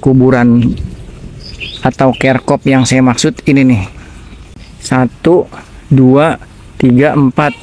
kuburan atau kerkop yang saya maksud ini nih. 1, 2, 3, 4.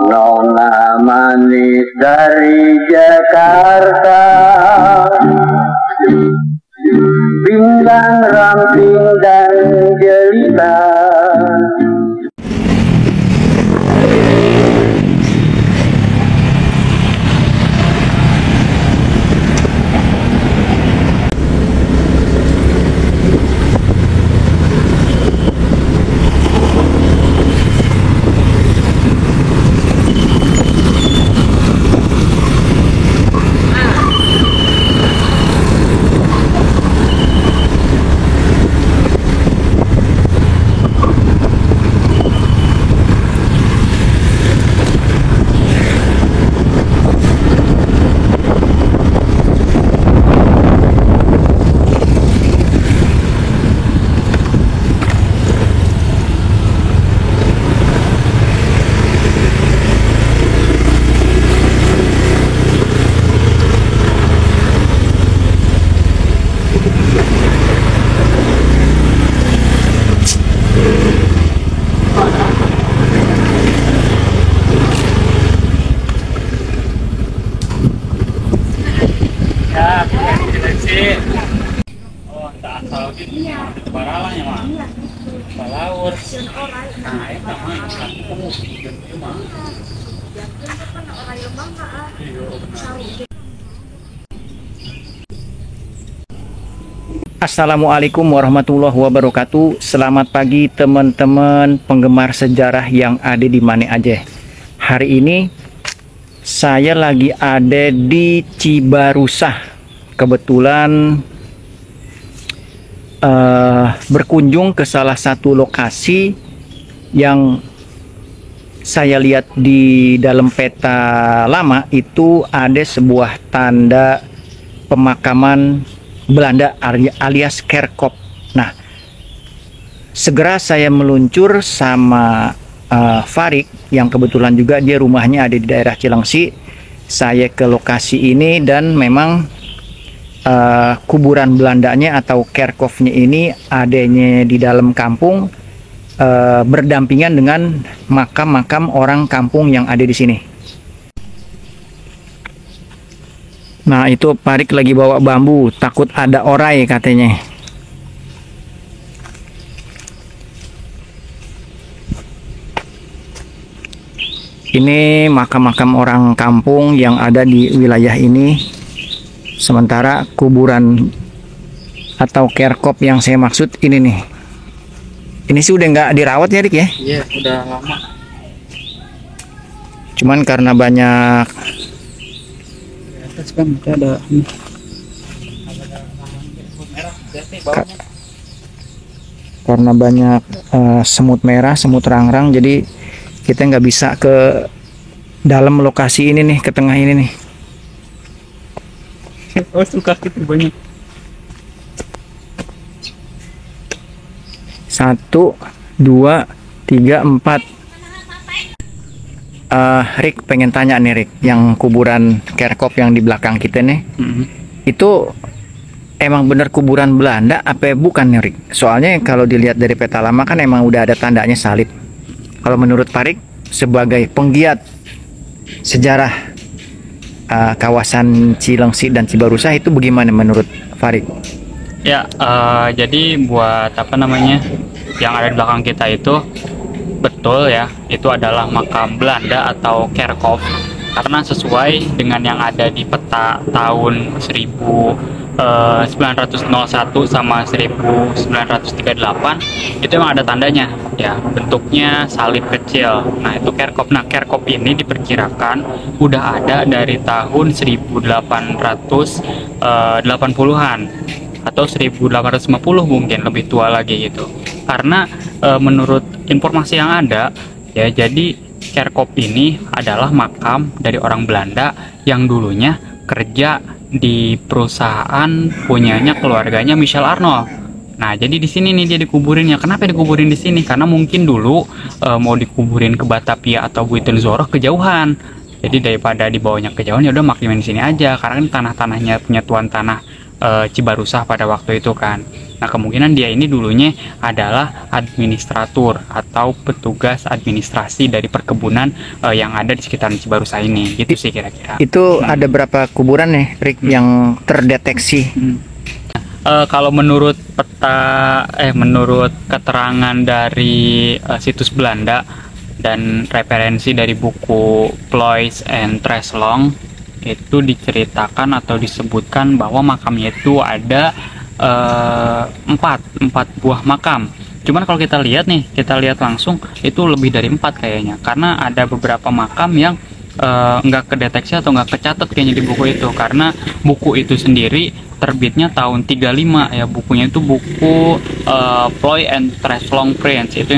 Nona manis dari Jakarta, pinggang ramping dan jelita. Assalamualaikum warahmatullahi wabarakatuh. Selamat pagi teman-teman penggemar sejarah yang ada di mana aja. Hari ini saya lagi ada di Cibarusah. Kebetulan berkunjung ke salah satu lokasi yang saya lihat di dalam peta lama. Itu ada sebuah tanda pemakaman Belanda alias kerkop. Nah, segera saya meluncur sama Farik yang kebetulan juga dia rumahnya ada di daerah Cilengsi. Saya ke lokasi ini dan memang kuburan Belandanya atau kerkopnya ini adanya di dalam kampung, berdampingan dengan makam-makam orang kampung yang ada di sini. Nah, itu Farik lagi bawa bambu, takut ada orai katanya. Ini makam-makam orang kampung yang ada di wilayah ini. Sementara kuburan atau kerkop yang saya maksud ini nih. Ini sih udah nggak dirawat ya, Dik ya? Iya, udah lama. Cuman karena banyak Kan ada karena banyak semut merah, semut rangrang, jadi kita nggak bisa ke dalam lokasi ini nih, ke tengah ini nih. oh suka gitu banyak. 1, 2, 3, 4. Rick pengen tanya nih, Rick, yang kuburan kerkop yang di belakang kita nih, itu emang bener kuburan Belanda apa bukan nih, Rick? Soalnya kalau dilihat dari peta lama kan emang udah ada tandanya salib. Kalau menurut Farik sebagai penggiat sejarah kawasan Cilengsi dan Cibarusah itu bagaimana menurut Farik? Ya, jadi buat apa namanya yang ada di belakang kita itu betul ya, itu adalah makam Belanda atau kerkop karena sesuai dengan yang ada di peta tahun 1901 sama 1938 itu emang ada tandanya ya, bentuknya salib kecil. Nah, itu kerkop. Nah, kerkop ini diperkirakan udah ada dari tahun 1880-an atau 1850 mungkin, lebih tua lagi gitu. Karena menurut informasi yang ada ya, jadi kerkop ini adalah makam dari orang Belanda yang dulunya kerja di perusahaan punyanya keluarganya Michel Arnold. Nah, jadi di sini nih dia dikuburinnya. Kenapa dikuburin di sini? Karena mungkin dulu mau dikuburin ke Batavia atau Buitenzorg kejauhan. Jadi daripada dibawanya kejauhan ya udah makimin di sini aja, karena kan tanah-tanahnya punya tuan tanah Cibarusah pada waktu itu kan. Nah, kemungkinan dia ini dulunya adalah administratur atau petugas administrasi dari perkebunan yang ada di sekitaran Cibarusah ini, gitu sih kira-kira. Itu ada berapa kuburan nih, Rick, yang terdeteksi? Kalau menurut menurut keterangan dari situs Belanda dan referensi dari buku Ploys and Treslong, itu diceritakan atau disebutkan bahwa makamnya itu ada empat buah makam. Cuman kalau kita lihat langsung itu lebih dari 4 kayaknya, karena ada beberapa makam yang nggak kedeteksi atau nggak kecatat kayaknya di buku itu, karena buku itu sendiri terbitnya tahun 35 ya, bukunya itu buku Ploy and Treslong Prints, itu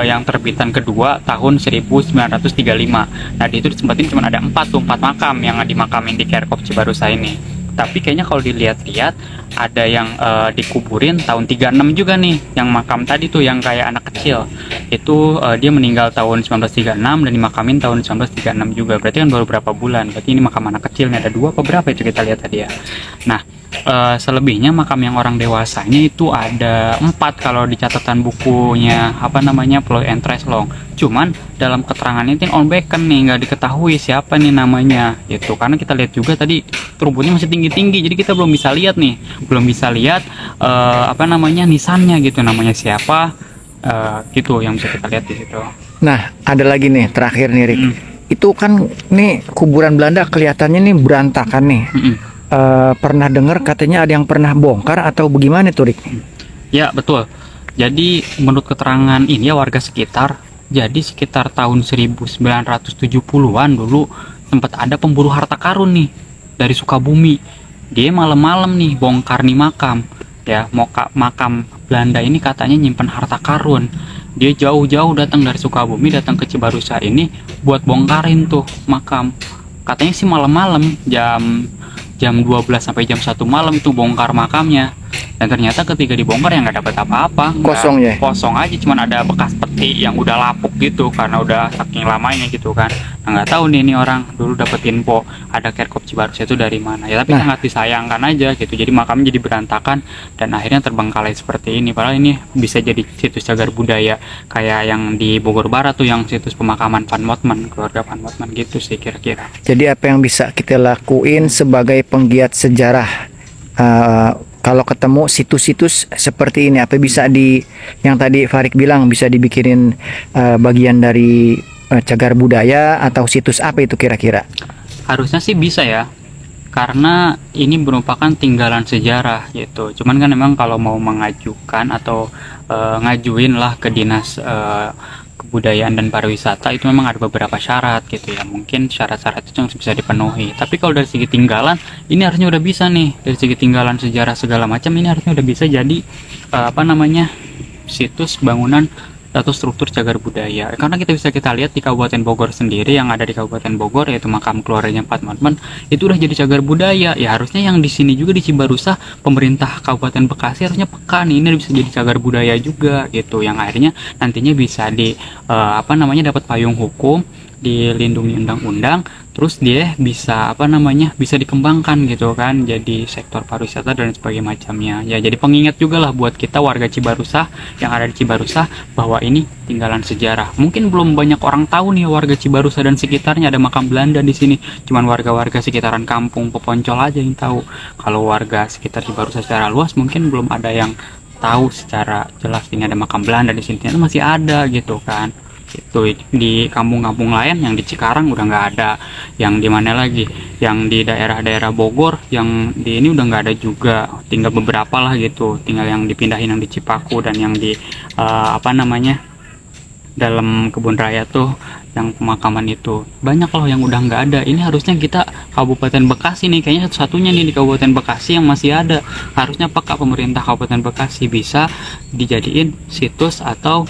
yang terbitan kedua tahun 1935. Nah, di itu disempatin cuma ada 4 makam yang dimakamin di Kerkop Cibarusah ini. Tapi kayaknya kalau dilihat-lihat ada yang dikuburin tahun 36 juga nih, yang makam tadi tuh yang kayak anak kecil itu dia meninggal tahun 1936 dan dimakamin tahun 1936 juga, berarti kan baru berapa bulan, berarti ini makam anak kecilnya ada 2 apa berapa itu kita lihat tadi ya. Nah, selebihnya makam yang orang dewasanya itu ada 4 kalau di catatan bukunya Ploy and Treslong. Cuman dalam keterangannya itu on beacon nih, nggak diketahui siapa nih namanya gitu, karena kita lihat juga tadi rumputnya masih tinggi-tinggi, jadi kita belum bisa lihat nisannya gitu, namanya siapa gitu yang bisa kita lihat di situ. Nah, ada lagi nih terakhir nih, Rick. Itu kan nih kuburan Belanda kelihatannya nih berantakan nih. Pernah dengar katanya ada yang pernah bongkar atau bagaimana tuh, Rick? Ya, betul. Jadi menurut keterangan ini ya warga sekitar, jadi sekitar tahun 1970-an dulu sempat ada pemburu harta karun nih dari Sukabumi. Dia malam-malam nih bongkar nih makam. Ya, makam Belanda ini katanya nyimpen harta karun. Dia jauh-jauh datang dari Sukabumi, datang ke Cibarusah ini buat bongkarin tuh makam. Katanya sih malam-malam jam 12 sampai jam 1 malam itu bongkar makamnya. Dan ternyata ketika dibongkar ya nggak dapat apa-apa, kosong aja, cuman ada bekas peti yang udah lapuk gitu karena udah saking lamanya gitu kan. Nah, nggak tahu nih ini orang dulu dapet info ada Kerkop Cibarusah itu dari mana ya, tapi sangat disayangkan aja gitu. Jadi makamnya jadi berantakan dan akhirnya terbengkalai seperti ini, padahal ini bisa jadi situs cagar budaya kayak yang di Bogor Barat tuh, yang situs pemakaman Van Motman, keluarga Van Motman gitu sih kira-kira. Jadi apa yang bisa kita lakuin sebagai penggiat sejarah kalau ketemu situs-situs seperti ini? Apa bisa yang tadi Farik bilang bisa dibikinin bagian dari cagar budaya atau situs apa itu kira-kira? Harusnya sih bisa ya, karena ini merupakan tinggalan sejarah gitu. Cuman kan memang kalau mau mengajukan atau ngajuin lah ke dinas kebudayaan dan pariwisata itu memang ada beberapa syarat gitu ya, mungkin syarat-syarat itu bisa dipenuhi. Tapi kalau dari segi tinggalan ini harusnya udah bisa nih, dari segi tinggalan sejarah segala macam ini harusnya udah bisa jadi situs bangunan atau struktur cagar budaya, karena kita lihat di Kabupaten Bogor sendiri, yang ada di Kabupaten Bogor yaitu makam keluarganya Van Motman itu udah jadi cagar budaya ya. Harusnya yang di sini juga di Cibarusah, pemerintah Kabupaten Bekasi harusnya peka nih, ini bisa jadi cagar budaya juga gitu, yang akhirnya nantinya bisa dapat payung hukum, dilindungi undang-undang, terus dia bisa bisa dikembangkan gitu kan, jadi sektor pariwisata dan sebagainya macamnya ya. Jadi pengingat juga lah buat kita warga Cibarusah yang ada di Cibarusah bahwa ini tinggalan sejarah. Mungkin belum banyak orang tahu nih warga Cibarusah dan sekitarnya ada makam Belanda di sini, cuman warga-warga sekitaran kampung Peponcol aja yang tahu. Kalau warga sekitar Cibarusah secara luas mungkin belum ada yang tahu secara jelas ini ada makam Belanda di sini, ternyata masih ada gitu kan. Itu di kampung-kampung lain, yang di Cikarang udah nggak ada, yang di mana lagi, yang di daerah-daerah Bogor, yang di ini udah nggak ada juga, tinggal beberapa lah gitu, tinggal yang dipindahin yang di Cipaku dan yang di dalam kebun raya tuh, yang pemakaman itu banyak loh yang udah nggak ada. Ini harusnya kita Kabupaten Bekasi nih kayaknya satu-satunya nih di Kabupaten Bekasi yang masih ada. Harusnya peka pemerintah Kabupaten Bekasi bisa dijadiin situs atau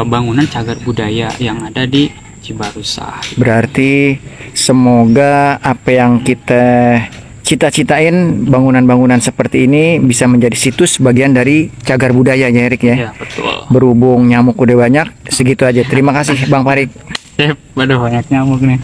bangunan cagar budaya yang ada di Cibarusah. Berarti semoga apa yang kita cita-citain, bangunan-bangunan seperti ini bisa menjadi situs bagian dari cagar budaya ya, Erik ya. Iya, betul. Berhubung nyamuk udah banyak, segitu aja. Terima kasih Bang Farik. Waduh, banyak nyamuk nih.